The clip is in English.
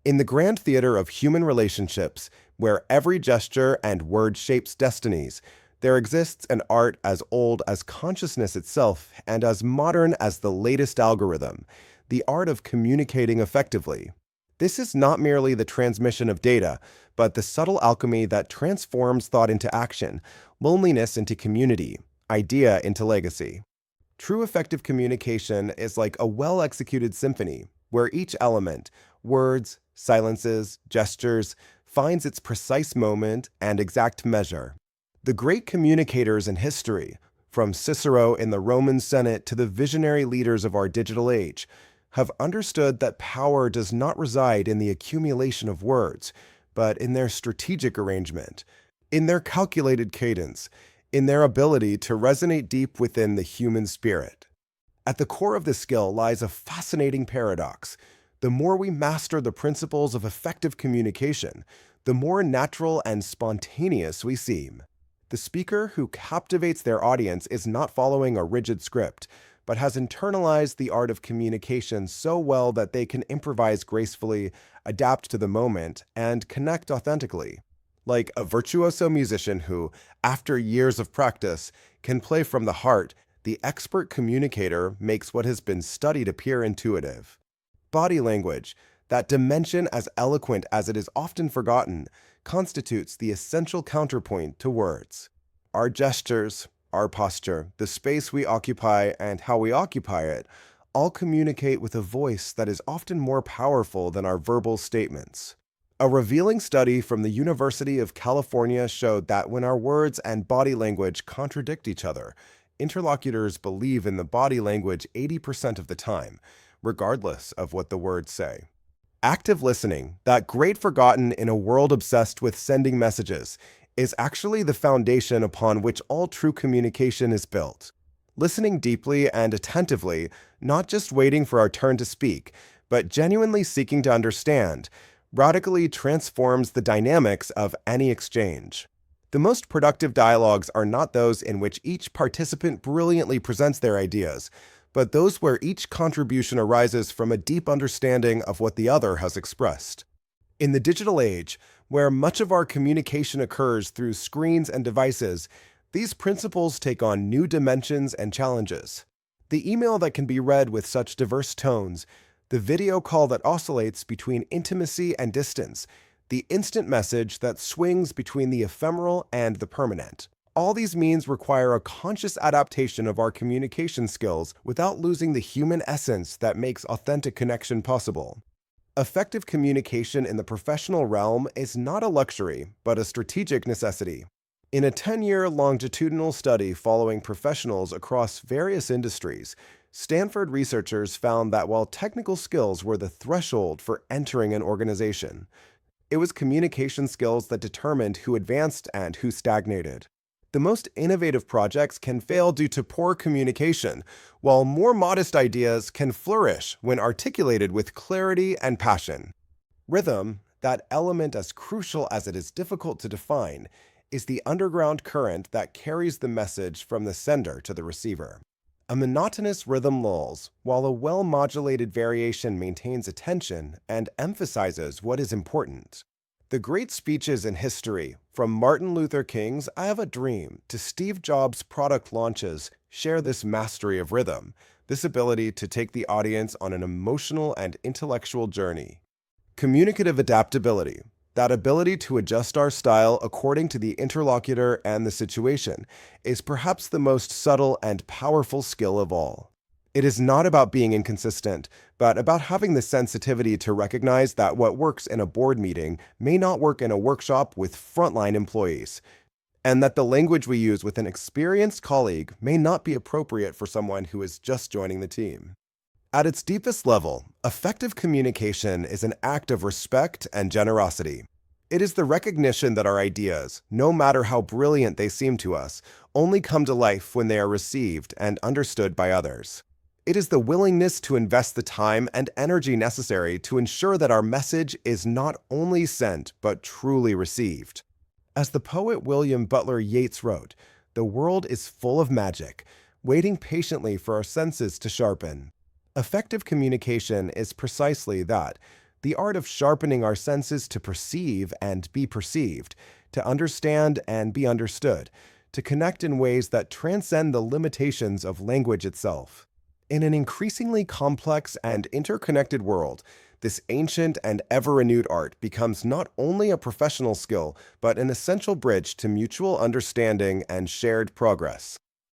In the grand theater of human relationships, where every gesture and word shapes destinies, there exists an art as old as consciousness itself and as modern as the latest algorithm, the art of communicating effectively. This is not merely the transmission of data, but the subtle alchemy that transforms thought into action, loneliness into community, idea into legacy. True effective communication is like a well-executed symphony, where each element, words, silences, gestures, finds its precise moment and exact measure. The great communicators in history, from Cicero in the Roman Senate to the visionary leaders of our digital age, have understood that power does not reside in the accumulation of words, but in their strategic arrangement, in their calculated cadence, in their ability to resonate deep within the human spirit. At the core of this skill lies a fascinating paradox. The more we master the principles of effective communication, the more natural and spontaneous we seem. The speaker who captivates their audience is not following a rigid script, but has internalized the art of communication so well that they can improvise gracefully, adapt to the moment, and connect authentically. Like a virtuoso musician who, after years of practice, can play from the heart, the expert communicator makes what has been studied appear intuitive. Body language, that dimension as eloquent as it is often forgotten, constitutes the essential counterpoint to words. Our gestures, our posture, the space we occupy, and how we occupy it all communicate with a voice that is often more powerful than our verbal statements. A revealing study from the University of California showed that when our words and body language contradict each other, interlocutors believe in the body language 80% of the time, regardless of what the words say. Active listening, that great forgotten in a world obsessed with sending messages, is actually the foundation upon which all true communication is built. Listening deeply and attentively, not just waiting for our turn to speak, but genuinely seeking to understand, radically transforms the dynamics of any exchange. The most productive dialogues are not those in which each participant brilliantly presents their ideas, but those where each contribution arises from a deep understanding of what the other has expressed. In the digital age, where much of our communication occurs through screens and devices, these principles take on new dimensions and challenges. The email that can be read with such diverse tones, the video call that oscillates between intimacy and distance, the instant message that swings between the ephemeral and the permanent. All these means require a conscious adaptation of our communication skills without losing the human essence that makes authentic connection possible. Effective communication in the professional realm is not a luxury, but a strategic necessity. In a 10-year longitudinal study following professionals across various industries, Stanford researchers found that while technical skills were the threshold for entering an organization, it was communication skills that determined who advanced and who stagnated. The most innovative projects can fail due to poor communication, while more modest ideas can flourish when articulated with clarity and passion. Rhythm, that element as crucial as it is difficult to define, is the underground current that carries the message from the sender to the receiver. A monotonous rhythm lulls, while a well-modulated variation maintains attention and emphasizes what is important. The great speeches in history, from Martin Luther King's "I Have a Dream" to Steve Jobs' product launches, share this mastery of rhythm, this ability to take the audience on an emotional and intellectual journey. Communicative adaptability, that ability to adjust our style according to the interlocutor and the situation, is perhaps the most subtle and powerful skill of all. It is not about being inconsistent, but about having the sensitivity to recognize that what works in a board meeting may not work in a workshop with frontline employees, and that the language we use with an experienced colleague may not be appropriate for someone who is just joining the team. At its deepest level, effective communication is an act of respect and generosity. It is the recognition that our ideas, no matter how brilliant they seem to us, only come to life when they are received and understood by others. It is the willingness to invest the time and energy necessary to ensure that our message is not only sent, but truly received. As the poet William Butler Yeats wrote, "The world is full of magic, waiting patiently for our senses to sharpen." Effective communication is precisely that, the art of sharpening our senses to perceive and be perceived, to understand and be understood, to connect in ways that transcend the limitations of language itself. In an increasingly complex and interconnected world, this ancient and ever-renewed art becomes not only a professional skill, but an essential bridge to mutual understanding and shared progress.